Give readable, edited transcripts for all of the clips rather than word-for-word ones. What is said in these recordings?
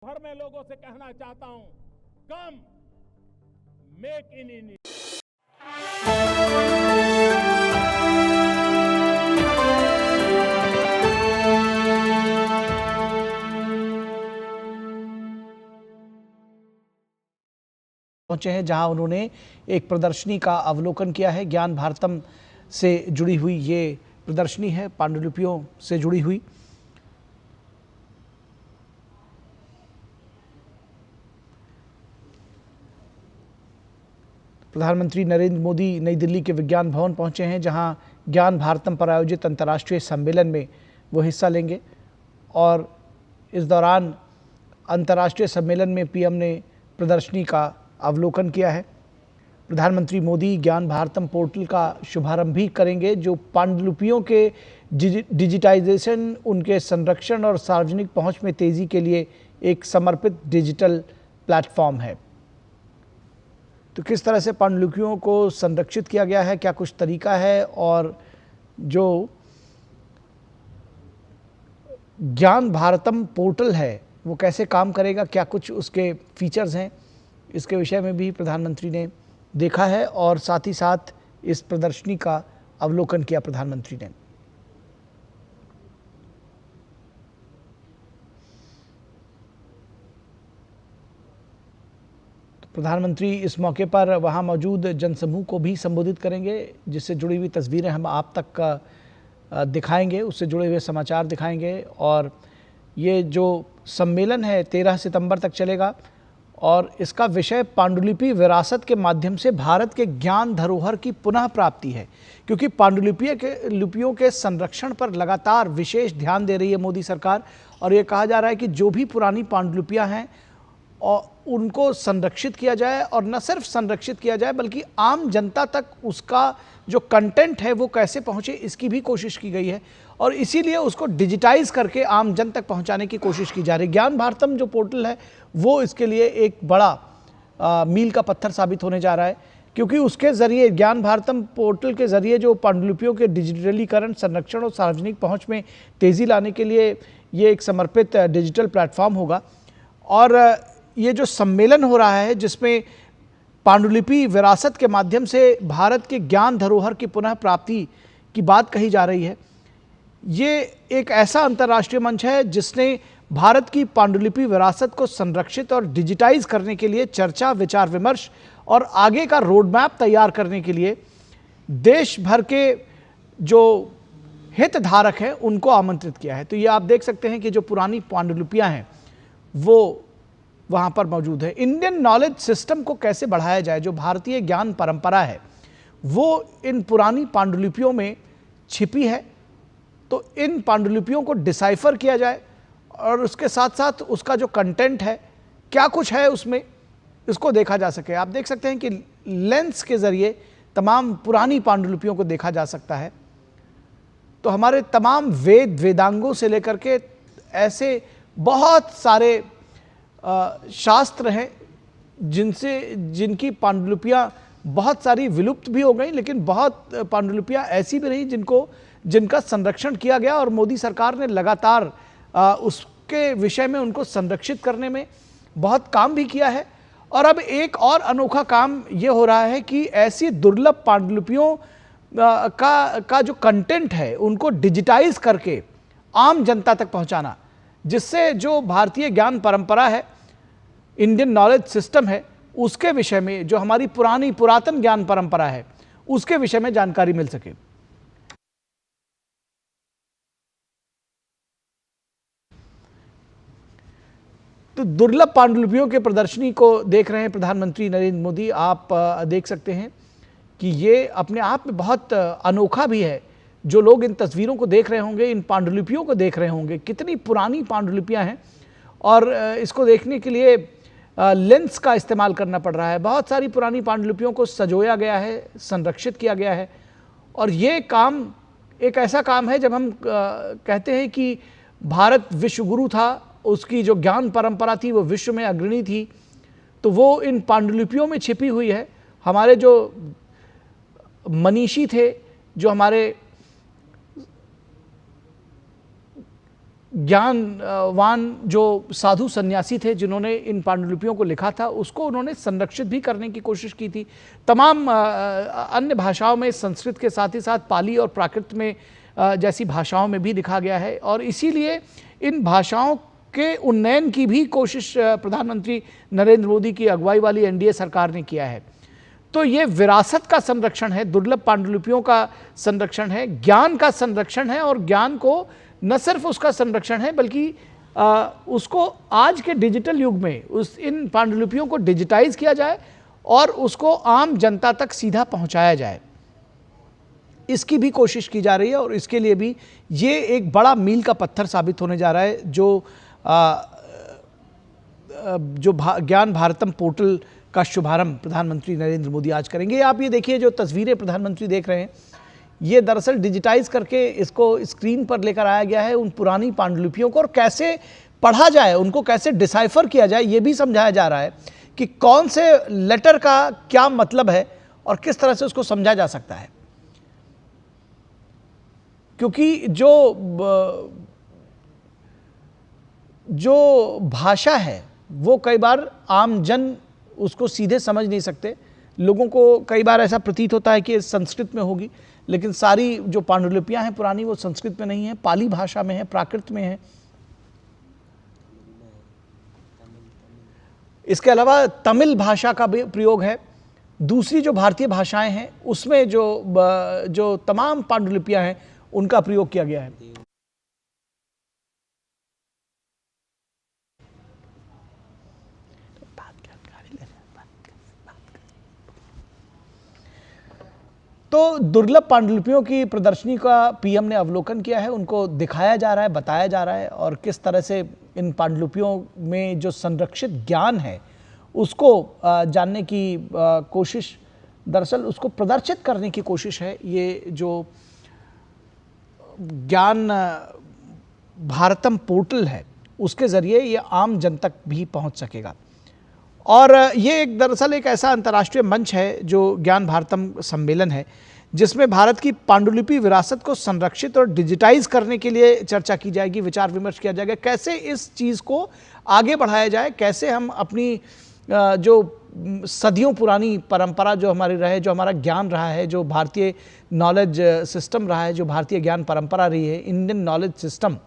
भर में लोगों से कहना चाहता हूं, कम मेक इन इंडिया। पहुंचे हैं जहां उन्होंने एक प्रदर्शनी का अवलोकन किया है। ज्ञान भारतम से जुड़ी हुई ये प्रदर्शनी है, पांडुलिपियों से जुड़ी हुई। प्रधानमंत्री नरेंद्र मोदी नई दिल्ली के विज्ञान भवन पहुंचे हैं जहां ज्ञान भारतम पर आयोजित अंतर्राष्ट्रीय सम्मेलन में वो हिस्सा लेंगे और इस दौरान अंतर्राष्ट्रीय सम्मेलन में पीएम ने प्रदर्शनी का अवलोकन किया है। प्रधानमंत्री मोदी ज्ञान भारतम पोर्टल का शुभारंभ भी करेंगे, जो पांडुलिपियों के डिजिटाइजेशन, उनके संरक्षण और सार्वजनिक पहुंच में तेजी के लिए एक समर्पित डिजिटल प्लेटफॉर्म है। तो किस तरह से पांडुलिपियों को संरक्षित किया गया है, क्या कुछ तरीका है, और जो ज्ञान भारतम पोर्टल है वो कैसे काम करेगा, क्या कुछ उसके फीचर्स हैं, इसके विषय में भी प्रधानमंत्री ने देखा है और साथ ही साथ इस प्रदर्शनी का अवलोकन किया प्रधानमंत्री ने। तो प्रधानमंत्री इस मौके पर वहां मौजूद जनसमूह को भी संबोधित करेंगे, जिससे जुड़ी हुई तस्वीरें हम आप तक दिखाएंगे, उससे जुड़े हुए समाचार दिखाएंगे। और ये जो सम्मेलन है 13 सितंबर तक चलेगा और इसका विषय पांडुलिपि विरासत के माध्यम से भारत के ज्ञान धरोहर की पुनः प्राप्ति है, क्योंकि पांडुलिपियों के संरक्षण पर लगातार विशेष ध्यान दे रही है मोदी सरकार। और ये कहा जा रहा है कि जो भी पुरानी पांडुलिपियां हैं और उनको संरक्षित किया जाए, और न सिर्फ संरक्षित किया जाए बल्कि आम जनता तक उसका जो कंटेंट है वो कैसे पहुंचे, इसकी भी कोशिश की गई है और इसीलिए उसको डिजिटाइज करके आम जन तक पहुंचाने की कोशिश की जा रही है। ज्ञान भारतम जो पोर्टल है वो इसके लिए एक बड़ा मील का पत्थर साबित होने जा रहा है, क्योंकि उसके ज़रिए, ज्ञान भारतम पोर्टल के ज़रिए जो पांडुलिपियों के डिजिटलीकरण, संरक्षण और सार्वजनिक पहुंच में तेज़ी लाने के लिए ये एक समर्पित डिजिटल प्लेटफॉर्म होगा। और ये जो सम्मेलन हो रहा है जिसमें पांडुलिपि विरासत के माध्यम से भारत के ज्ञान धरोहर की पुनः प्राप्ति की बात कही जा रही है, ये एक ऐसा अंतर्राष्ट्रीय मंच है जिसने भारत की पांडुलिपि विरासत को संरक्षित और डिजिटाइज करने के लिए चर्चा, विचार विमर्श और आगे का रोड मैप तैयार करने के लिए देश भर के जो हितधारक हैं उनको आमंत्रित किया है। तो ये आप देख सकते हैं कि जो पुरानी पांडुलिपियां हैं वो वहाँ पर मौजूद है। इंडियन नॉलेज सिस्टम को कैसे बढ़ाया जाए, जो भारतीय ज्ञान परंपरा है वो इन पुरानी पांडुलिपियों में छिपी है, तो इन पांडुलिपियों को डिसाइफर किया जाए और उसके साथ साथ उसका जो कंटेंट है, क्या कुछ है उसमें, इसको देखा जा सके। आप देख सकते हैं कि लेंस के ज़रिए तमाम पुरानी पांडुलिपियों को देखा जा सकता है। तो हमारे तमाम वेदांगों से लेकर के ऐसे बहुत सारे शास्त्र हैं जिनकी पांडुलिपियाँ बहुत सारी विलुप्त भी हो गई, लेकिन बहुत पांडुलिपियाँ ऐसी भी रही जिनका संरक्षण किया गया और मोदी सरकार ने लगातार उसके विषय में उनको संरक्षित करने में बहुत काम भी किया है। और अब एक और अनोखा काम ये हो रहा है कि ऐसी दुर्लभ पांडुलिपियों का जो कंटेंट है उनको डिजिटाइज करके आम जनता तक पहुंचाना, जिससे जो भारतीय ज्ञान परंपरा है, इंडियन नॉलेज सिस्टम है, उसके विषय में, जो हमारी पुरातन ज्ञान परंपरा है उसके विषय में जानकारी मिल सके। तो दुर्लभ पांडुलिपियों के प्रदर्शनी को देख रहे हैं प्रधानमंत्री नरेंद्र मोदी। आप देख सकते हैं कि ये अपने आप में बहुत अनोखा भी है। जो लोग इन तस्वीरों को देख रहे होंगे, इन पांडुलिपियों को देख रहे होंगे, कितनी पुरानी पांडुलिपियां हैं और इसको देखने के लिए लेंस का इस्तेमाल करना पड़ रहा है। बहुत सारी पुरानी पांडुलिपियों को संजोया गया है, संरक्षित किया गया है। और ये काम एक ऐसा काम है, जब हम कहते हैं कि भारत विश्वगुरु था, उसकी जो ज्ञान परंपरा थी वो विश्व में अग्रणी थी, तो वो इन पांडुलिपियों में छिपी हुई है। हमारे जो मनीषी थे, जो हमारे ज्ञानवान जो साधु सन्यासी थे जिन्होंने इन पांडुलिपियों को लिखा था, उसको उन्होंने संरक्षित भी करने की कोशिश की थी। तमाम अन्य भाषाओं में, संस्कृत के साथ ही साथ पाली और प्राकृत में जैसी भाषाओं में भी लिखा गया है, और इसीलिए इन भाषाओं के उन्नयन की भी कोशिश प्रधानमंत्री नरेंद्र मोदी की अगुवाई वाली एनडीए सरकार ने किया है। तो ये विरासत का संरक्षण है, दुर्लभ पांडुलिपियों का संरक्षण है, ज्ञान का संरक्षण है, और ज्ञान को न सिर्फ उसका संरक्षण है बल्कि उसको आज के डिजिटल युग में इन पांडुलिपियों को डिजिटाइज किया जाए और उसको आम जनता तक सीधा पहुंचाया जाए, इसकी भी कोशिश की जा रही है। और इसके लिए भी ये एक बड़ा मील का पत्थर साबित होने जा रहा है जो ज्ञान भारतम पोर्टल का शुभारंभ प्रधानमंत्री नरेंद्र मोदी आज करेंगे। आप ये देखिए, जो तस्वीरें प्रधानमंत्री देख रहे हैं, ये दरअसल डिजिटाइज करके इसको स्क्रीन पर लेकर आया गया है, उन पुरानी पांडुलिपियों को, और कैसे पढ़ा जाए, उनको कैसे डिसाइफर किया जाए, ये भी समझाया जा रहा है कि कौन से लेटर का क्या मतलब है और किस तरह से उसको समझा जा सकता है। क्योंकि जो भाषा है वो कई बार आम जन उसको सीधे समझ नहीं सकते। लोगों को कई बार ऐसा प्रतीत होता है कि संस्कृत में होगी, लेकिन सारी जो पांडुलिपियां हैं पुरानी, वो संस्कृत में नहीं है, पाली भाषा में है, प्राकृत में है। इसके अलावा तमिल भाषा का भी प्रयोग है। दूसरी जो भारतीय भाषाएं हैं उसमें जो तमाम पांडुलिपियां हैं उनका प्रयोग किया गया है। तो दुर्लभ पांडुलिपियों की प्रदर्शनी का पीएम ने अवलोकन किया है, उनको दिखाया जा रहा है, बताया जा रहा है, और किस तरह से इन पांडुलिपियों में जो संरक्षित ज्ञान है उसको जानने की कोशिश, दरअसल उसको प्रदर्शित करने की कोशिश है। ये जो ज्ञान भारतम पोर्टल है उसके ज़रिए ये आम जन तक भी पहुंच सकेगा। और ये एक दरअसल एक ऐसा अंतर्राष्ट्रीय मंच है जो ज्ञान भारतम सम्मेलन है, जिसमें भारत की पांडुलिपि विरासत को संरक्षित और डिजिटाइज करने के लिए चर्चा की जाएगी, विचार विमर्श किया जाएगा, कैसे इस चीज़ को आगे बढ़ाया जाए, कैसे हम अपनी जो सदियों पुरानी परंपरा जो हमारी रहे, जो हमारा ज्ञान रहा है, जो भारतीय नॉलेज सिस्टम रहा है, जो भारतीय ज्ञान परंपरा रही है, इंडियन नॉलेज सिस्टम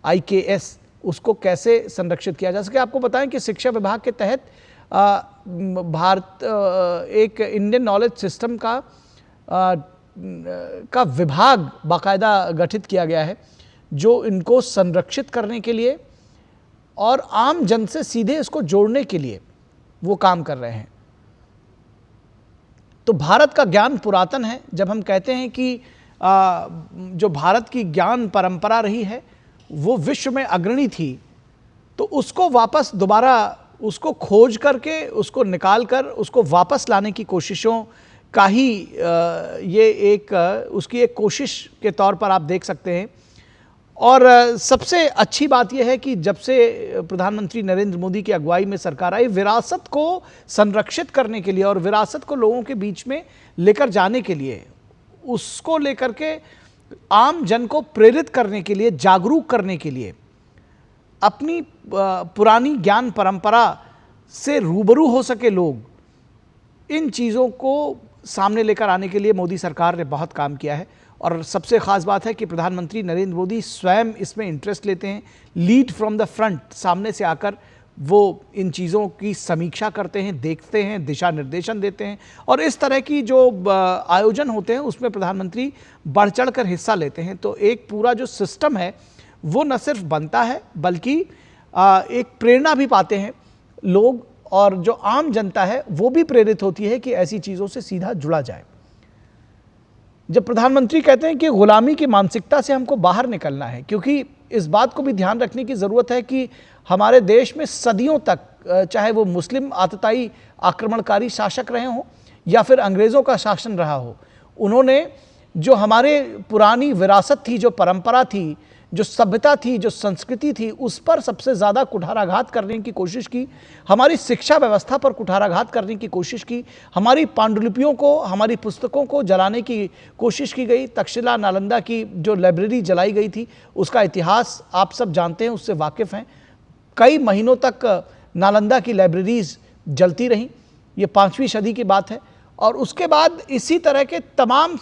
IKS, उसको कैसे संरक्षित किया जा सके। आपको बताएं कि शिक्षा विभाग के तहत एक इंडियन नॉलेज सिस्टम का विभाग बाकायदा गठित किया गया है, जो इनको संरक्षित करने के लिए और आम जन से सीधे इसको जोड़ने के लिए वो काम कर रहे हैं। तो भारत का ज्ञान पुरातन है। जब हम कहते हैं कि जो भारत की ज्ञान परंपरा रही है वो विश्व में अग्रणी थी, तो उसको वापस दोबारा उसको खोज करके, उसको निकाल कर, उसको वापस लाने की कोशिशों का ही ये एक उसकी एक कोशिश के तौर पर आप देख सकते हैं। और सबसे अच्छी बात यह है कि जब से प्रधानमंत्री नरेंद्र मोदी की अगुवाई में सरकार आई, विरासत को संरक्षित करने के लिए और विरासत को लोगों के बीच में लेकर जाने के लिए, उसको लेकर के आम जन को प्रेरित करने के लिए, जागरूक करने के लिए, अपनी पुरानी ज्ञान परंपरा से रूबरू हो सके लोग, इन चीज़ों को सामने लेकर आने के लिए मोदी सरकार ने बहुत काम किया है। और सबसे ख़ास बात है कि प्रधानमंत्री नरेंद्र मोदी स्वयं इसमें इंटरेस्ट लेते हैं, लीड फ्रॉम द फ्रंट, सामने से आकर वो इन चीज़ों की समीक्षा करते हैं, देखते हैं, दिशा निर्देशन देते हैं, और इस तरह की जो आयोजन होते हैं उसमें प्रधानमंत्री बढ़ चढ़ कर हिस्सा लेते हैं। तो एक पूरा जो सिस्टम है वो न सिर्फ बनता है बल्कि एक प्रेरणा भी पाते हैं लोग, और जो आम जनता है वो भी प्रेरित होती है कि ऐसी चीज़ों से सीधा जुड़ा जाए। जब प्रधानमंत्री कहते हैं कि गुलामी की मानसिकता से हमको बाहर निकलना है, क्योंकि इस बात को भी ध्यान रखने की ज़रूरत है कि हमारे देश में सदियों तक, चाहे वो मुस्लिम आतताई आक्रमणकारी शासक रहे हों या फिर अंग्रेज़ों का शासन रहा हो, उन्होंने जो हमारे पुरानी विरासत थी, जो परंपरा थी, जो सभ्यता थी, जो संस्कृति थी, उस पर सबसे ज़्यादा कुठाराघात करने की कोशिश की। हमारी शिक्षा व्यवस्था पर कुठाराघात करने की कोशिश की। हमारी पांडुलिपियों को, हमारी पुस्तकों को जलाने की कोशिश की गई। तक्षशिला नालंदा की जो लाइब्रेरी जलाई गई थी, उसका इतिहास आप सब जानते हैं, उससे वाकिफ़ हैं। कई महीनों तक नालंदा की लाइब्रेरीज जलती रहीं। ये 5वीं सदी की बात है। और उसके बाद इसी तरह के तमाम